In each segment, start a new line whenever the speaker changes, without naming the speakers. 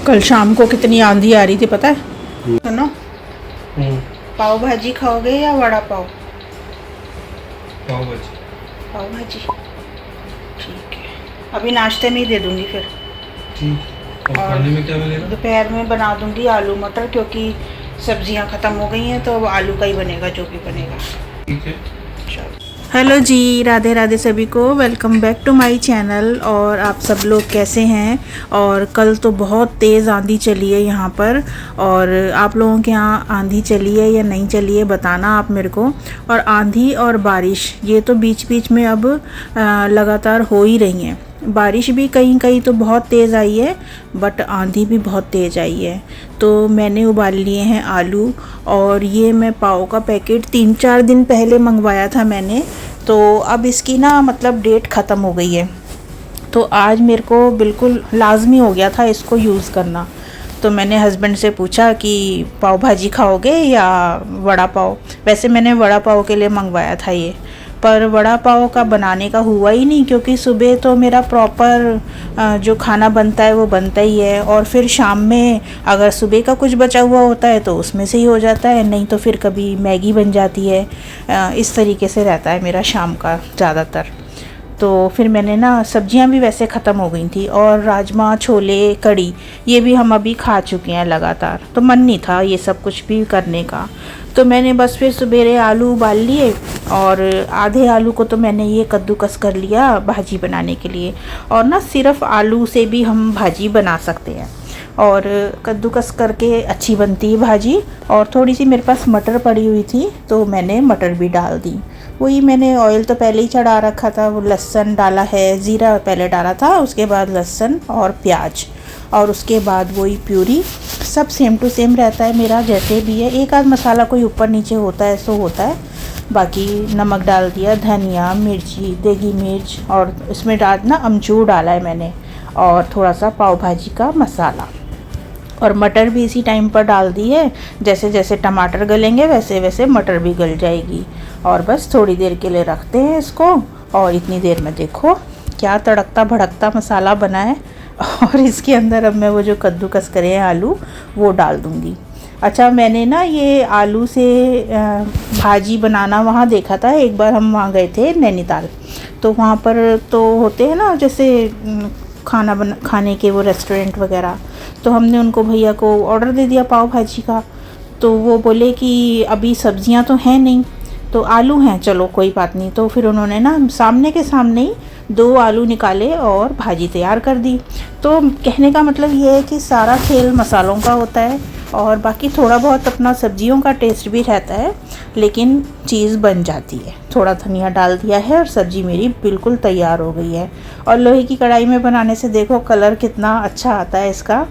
कल शाम को कितनी आंधी आ रही थी पता है। सुनो, पाव भाजी खाओगे या वड़ा पाव?
पाव भाजी।
पाव भाजी ठीक है, अभी नाश्ते में ही दे दूंगी फिर।
ठीक। और खाने में क्या बनेगा?
दोपहर में बना दूंगी आलू मटर, क्योंकि सब्जियां ख़त्म हो गई हैं तो अब आलू का ही बनेगा जो भी बनेगा।
ठीक है।
हेलो जी, राधे राधे सभी को, welcome back to my channel. और आप सब लोग कैसे हैं? और कल तो बहुत तेज़ आंधी चली है यहाँ पर, और आप लोगों के यहाँ आंधी चली है या नहीं चली है बताना आप मेरे को। और आंधी और बारिश ये तो बीच बीच में अब लगातार हो ही रही हैं। बारिश भी कहीं कहीं तो बहुत तेज़ आई है, बट आंधी भी बहुत तेज़ आई है। तो मैंने उबाल लिए हैं आलू, और ये मैं पाव का पैकेट 3-4 दिन पहले मंगवाया था मैंने, तो अब इसकी ना मतलब डेट ख़त्म हो गई है। तो आज मेरे को बिल्कुल लाजमी हो गया था इसको यूज़ करना। तो मैंने हस्बैंड से पूछा कि पाव भाजी खाओगे या वड़ा पाव। वैसे मैंने वड़ा पाव के लिए मंगवाया था ये, पर वड़ा पाव का बनाने का हुआ ही नहीं, क्योंकि सुबह तो मेरा प्रॉपर जो खाना बनता है वो बनता ही है, और फिर शाम में अगर सुबह का कुछ बचा हुआ होता है तो उसमें से ही हो जाता है, नहीं तो फिर कभी मैगी बन जाती है। इस तरीके से रहता है मेरा शाम का ज़्यादातर। तो फिर मैंने ना सब्जियां भी वैसे ख़त्म हो गई थी, और राजमा छोले कड़ी ये भी हम अभी खा चुके हैं लगातार, तो मन नहीं था ये सब कुछ भी करने का। तो मैंने बस फिर सवेरे आलू उबाल लिए, और आधे आलू को तो मैंने ये कद्दूकस कर लिया भाजी बनाने के लिए। और ना सिर्फ आलू से भी हम भाजी बना सकते हैं, और कद्दूकस करके अच्छी बनती है भाजी। और थोड़ी सी मेरे पास मटर पड़ी हुई थी तो मैंने मटर भी डाल दी। वही मैंने ऑयल तो पहले ही चढ़ा रखा था, वो लहसुन डाला है, ज़ीरा पहले डाला था, उसके बाद लहसुन और प्याज, और उसके बाद वही प्यूरी। सब सेम टू सेम रहता है मेरा जैसे भी है। एक आध मसाला कोई ऊपर नीचे होता है सो होता है, बाकी नमक डाल दिया, धनिया मिर्ची देगी मिर्च, और इसमें डालना अमचूर डाला है मैंने, और थोड़ा सा पाव भाजी का मसाला। और मटर भी इसी टाइम पर डाल दी है, जैसे जैसे टमाटर गलेंगे वैसे वैसे मटर भी गल जाएगी। और बस थोड़ी देर के लिए रखते हैं इसको, और इतनी देर में देखो क्या तड़कता भड़कता मसाला बना है। और इसके अंदर अब मैं वो जो कद्दूकस करे हैं आलू वो डाल दूँगी। अच्छा, मैंने ना ये आलू से भाजी बनाना वहाँ देखा था एक बार, हम वहाँ गए थे नैनीताल, तो वहाँ पर तो होते हैं ना जैसे खाने के वो रेस्टोरेंट वगैरह। तो हमने उनको भैया को ऑर्डर दे दिया पाव भाजी का, तो वो बोले कि अभी सब्जियां तो हैं नहीं, तो आलू हैं, चलो कोई बात नहीं। तो फिर उन्होंने ना सामने के सामने ही 2 आलू निकाले और भाजी तैयार कर दी। तो कहने का मतलब ये है कि सारा खेल मसालों का होता है, और बाकी थोड़ा बहुत अपना सब्जियों का टेस्ट भी रहता है, लेकिन चीज़ बन जाती है। थोड़ा धनिया डाल दिया है और सब्ज़ी मेरी बिल्कुल तैयार हो गई है। और लोहे की कढ़ाई में बनाने से देखो कलर कितना अच्छा आता है इसका।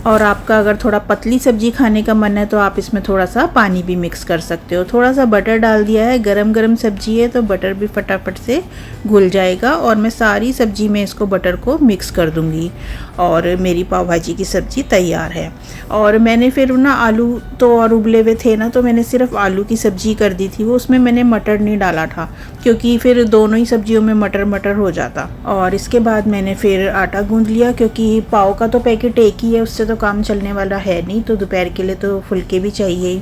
और आपका अगर थोड़ा पतली सब्ज़ी खाने का मन है तो आप इसमें थोड़ा सा पानी भी मिक्स कर सकते हो। थोड़ा सा बटर डाल दिया है, गरम गरम सब्ज़ी है तो बटर भी फटाफट से घुल जाएगा। और मैं सारी सब्ज़ी में इसको बटर को मिक्स कर दूंगी, और मेरी पाव भाजी की सब्ज़ी तैयार है। और मैंने फिर ना आलू तो और उबले हुए थे ना, तो मैंने सिर्फ आलू की सब्ज़ी कर दी थी, वो उसमें मैंने मटर नहीं डाला था, क्योंकि फिर दोनों ही सब्जियों में मटर मटर हो जाता। और इसके बाद मैंने फिर आटा गूंद लिया, क्योंकि पाव का तो पैकेट एक ही है, उससे तो काम चलने वाला है नहीं, तो दोपहर के लिए तो फुलके भी चाहिए ही।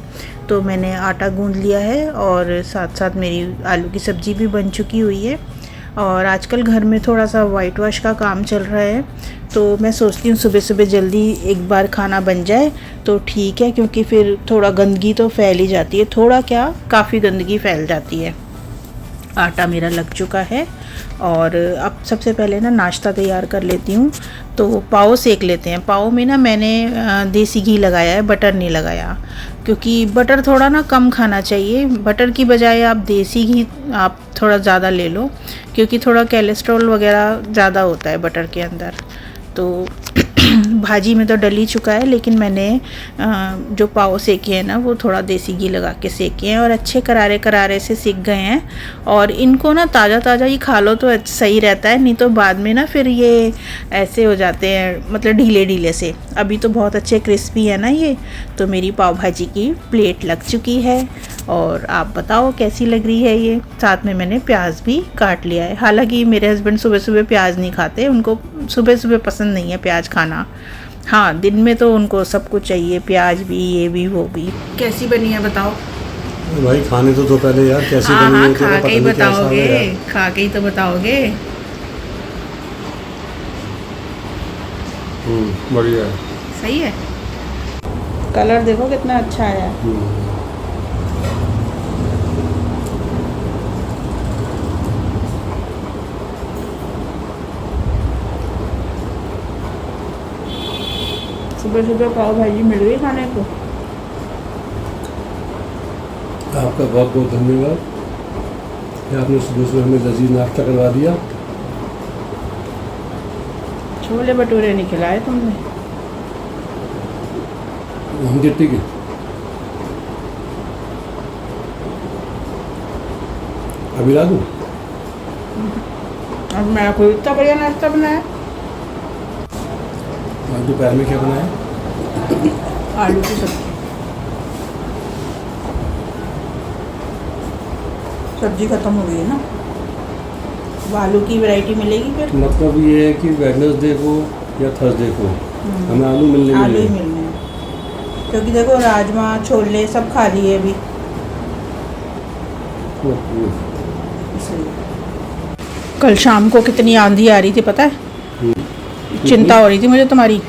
तो मैंने आटा गूंद लिया है, और साथ साथ मेरी आलू की सब्ज़ी भी बन चुकी हुई है। और आजकल घर में थोड़ा सा वाइट वॉश का काम चल रहा है, तो मैं सोचती हूँ सुबह सुबह जल्दी एक बार खाना बन जाए तो ठीक है, क्योंकि फिर थोड़ा गंदगी तो फैल ही जाती है, थोड़ा क्या काफ़ी गंदगी फैल जाती है। आटा मेरा लग चुका है, और अब सबसे पहले ना नाश्ता तैयार कर लेती हूँ। तो पाव सेक लेते हैं। पाव में ना मैंने देसी घी लगाया है, बटर नहीं लगाया, क्योंकि बटर थोड़ा ना कम खाना चाहिए। बटर की बजाय आप देसी घी आप थोड़ा ज़्यादा ले लो, क्योंकि थोड़ा कोलेस्ट्रॉल वगैरह ज़्यादा होता है बटर के अंदर। तो भाजी में तो डल ही चुका है, लेकिन मैंने जो पाव सेके हैं ना वो थोड़ा देसी घी लगा के सेके हैं, और अच्छे करारे करारे से सिक गए हैं। और इनको ना ताज़ा ताज़ा ही खा लो तो सही रहता है, नहीं तो बाद में ना फिर ये ऐसे हो जाते हैं, मतलब ढीले ढीले से। अभी तो बहुत अच्छे क्रिस्पी है ना ये। तो मेरी पाव भाजी की प्लेट लग चुकी है, और आप बताओ कैसी लग रही है ये। साथ में मैंने प्याज भी काट लिया है। हालांकि मेरे हस्बैंड सुबह सुबह प्याज नहीं खाते, उनको सुबह सुबह पसंद नहीं है प्याज खाना, हाँ, दिन में तो उनको सब कुछ चाहिए, प्याज भी, ये भी, वो भी। कैसी बनी है बताओ?
भाई खाने तो पहले यार कैसी
हाँ
बनी
हाँ,
है तेरा
खा
पता
के ही
नहीं कैसा है
बताओगे,
यार।
खा के ही तो बताओगे।
बढ़िया है।
सही है। कलर देखो कितना अच्छा आया है। सुबह सुबह पाव भाजी मिल गई खाने को।
आपका बहुत बहुत धन्यवाद कि आपने सुबह सुबह हमें लजीज नाश्ता करवा दिया।
छोले भटूरे नहीं खिलाए तुमने।
हम कितने के अभी ला दूँ?
अब मेरा कोई इतना बढ़िया नाश्ता बनाया।
आज दोपहर में क्या बनाया?
आलू की सब्जी। सब्जी खत्म हो गई है ना, अब आलू की वैरायटी मिलेगी फिर।
मतलब ये है कि वेडनेसडे को या थर्सडे को हमें आलू मिलने
आलू ही
मिले।
मिलने हैं, क्योंकि देखो राजमा छोले सब खा लिए अभी, इसलिए। कल शाम को कितनी आंधी आ रही थी पता है? चिंता हो रही थी मुझे तुम्हारी।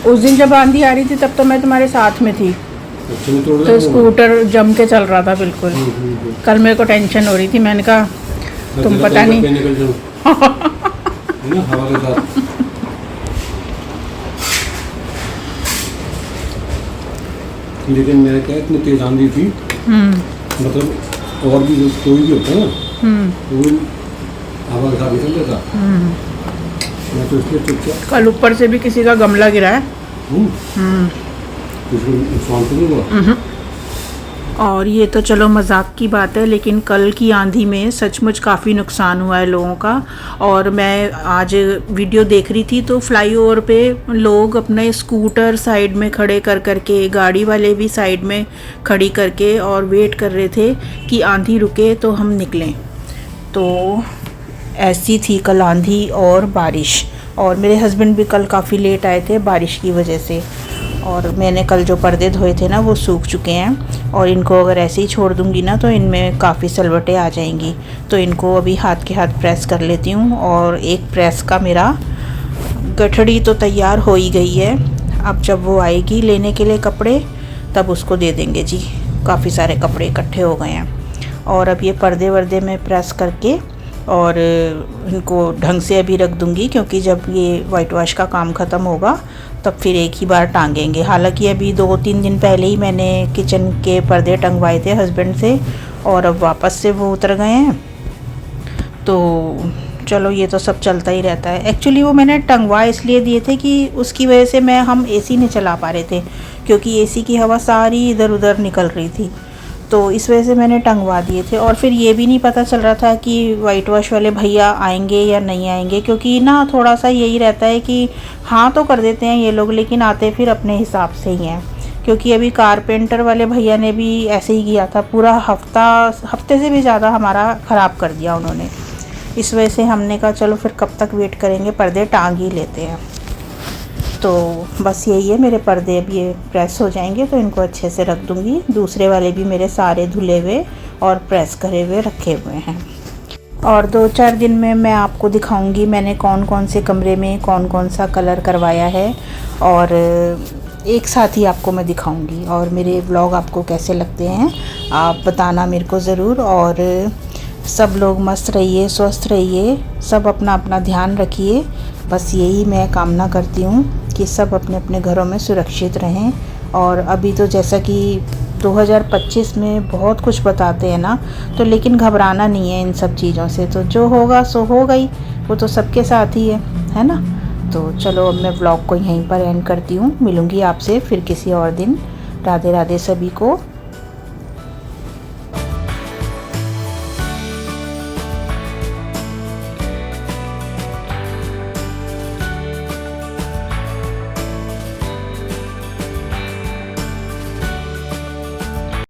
उस दिन जब आंधी आ रही थी तब तो मैं तुम्हारे साथ में थी, तो स्कूटर जम के चल रहा था बिल्कुल। कल मेरे को टेंशन हो रही थी, मैंने कहा तुम पता नहीं।
निकल जाऊं है ना हवा के साथ। लेकिन मैं क्या इतनी तेज आंधी थी, मतलब और भी जो कोई भी होता है ना वो हवा के साथ निकल जाता। मैं तो इसलिए चुपचाप।
कल ऊपर से भी किसी का गमला गिरा है।
इसको नुकसान तो नहीं हुआ।
और ये तो चलो मजाक की बात है, लेकिन कल की आंधी में सचमुच काफ़ी नुकसान हुआ है लोगों का। और मैं आज वीडियो देख रही थी तो फ्लाईओवर पे लोग अपने स्कूटर साइड में खड़े कर करके, गाड़ी वाले भी साइड में खड़ी करके और वेट कर रहे थे कि आंधी रुके तो हम निकलें। तो ऐसी थी कल आंधी और बारिश। और मेरे हस्बैंड भी कल काफ़ी लेट आए थे बारिश की वजह से। और मैंने कल जो पर्दे धोए थे ना वो सूख चुके हैं, और इनको अगर ऐसे ही छोड़ दूंगी ना तो इनमें काफ़ी सलवटें आ जाएंगी। तो इनको अभी हाथ के हाथ प्रेस कर लेती हूँ। और एक प्रेस का मेरा गठड़ी तो तैयार हो ही गई है। अब जब वो आएगी लेने के लिए कपड़े तब उसको दे देंगे जी। काफ़ी सारे कपड़े इकट्ठे हो गए हैं। और अब ये पर्दे वर्दे में प्रेस करके और इनको ढंग से अभी रख दूंगी, क्योंकि जब ये वाइट वॉश का काम ख़त्म होगा तब फिर एक ही बार टांगेंगे। हालांकि अभी 2-3 दिन पहले ही मैंने किचन के पर्दे टंगवाए थे हस्बैंड से, और अब वापस से वो उतर गए हैं। तो चलो ये तो सब चलता ही रहता है। एक्चुअली वो मैंने टंगवा इसलिए दिए थे कि उसकी वजह से हम एसी नहीं चला पा रहे थे, क्योंकि एसी की हवा सारी इधर उधर निकल रही थी। तो इस वजह से मैंने टंगवा दिए थे। और फिर ये भी नहीं पता चल रहा था कि वाइट वॉश वाले भैया आएंगे या नहीं आएंगे, क्योंकि ना थोड़ा सा यही रहता है कि हाँ तो कर देते हैं ये लोग, लेकिन आते फिर अपने हिसाब से ही हैं। क्योंकि अभी कारपेंटर वाले भैया ने भी ऐसे ही किया था, पूरा हफ्ते से भी ज़्यादा हमारा ख़राब कर दिया उन्होंने। इस वजह से हमने कहा चलो फिर कब तक वेट करेंगे, पर्दे टांग ही लेते हैं। तो बस यही है, मेरे पर्दे अब ये प्रेस हो जाएंगे तो इनको अच्छे से रख दूँगी। दूसरे वाले भी मेरे सारे धुले हुए और प्रेस करे हुए रखे हुए हैं। और 2-4 दिन में मैं आपको दिखाऊंगी मैंने कौन कौन से कमरे में कौन कौन सा कलर करवाया है, और एक साथ ही आपको मैं दिखाऊंगी। और मेरे व्लॉग आपको कैसे लगते हैं आप बताना मेरे को ज़रूर। और सब लोग मस्त रहिए, स्वस्थ रहिए, सब अपना अपना ध्यान रखिए। बस यही मैं कामना करती हूँ कि सब अपने अपने घरों में सुरक्षित रहें। और अभी तो जैसा कि 2025 में बहुत कुछ बताते हैं ना, तो लेकिन घबराना नहीं है इन सब चीज़ों से। तो जो होगा सो होगा ही, वो तो सबके साथ ही है ना। तो चलो अब मैं व्लॉग को यहीं पर एंड करती हूँ। मिलूँगी आपसे फिर किसी और दिन। राधे राधे सभी को।